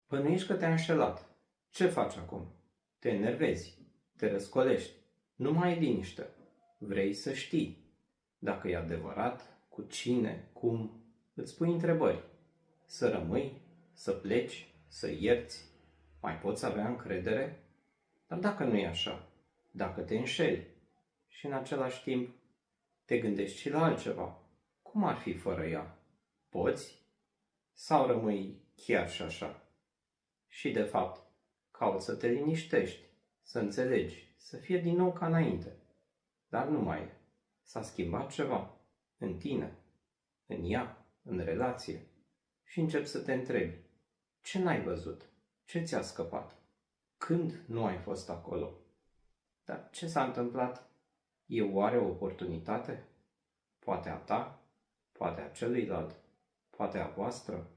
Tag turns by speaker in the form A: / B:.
A: Bănuiești că te-a înșelat. Ce faci acum? Te enervezi, te răscolești, nu mai e liniște. Vrei să știi. Dacă e adevărat, cu cine, cum, îți pui întrebări. Să rămâi, să pleci, să ierți, mai poți avea încredere? Dar dacă nu e așa, dacă te înșeli și în același timp te gândești și la altceva, cum ar fi fără ea? Poți? Sau rămâi chiar și așa? Și de fapt, cauți să te liniștești, să înțelegi, să fie din nou ca înainte. Dar nu mai e. S-a schimbat ceva în tine, în ea, în relație. Și începi să te întrebi, ce n-ai văzut? Ce ți-a scăpat? Când nu ai fost acolo? Dar ce s-a întâmplat? E oare o oportunitate? Poate a ta? Poate a celuilalt? Poate a voastră?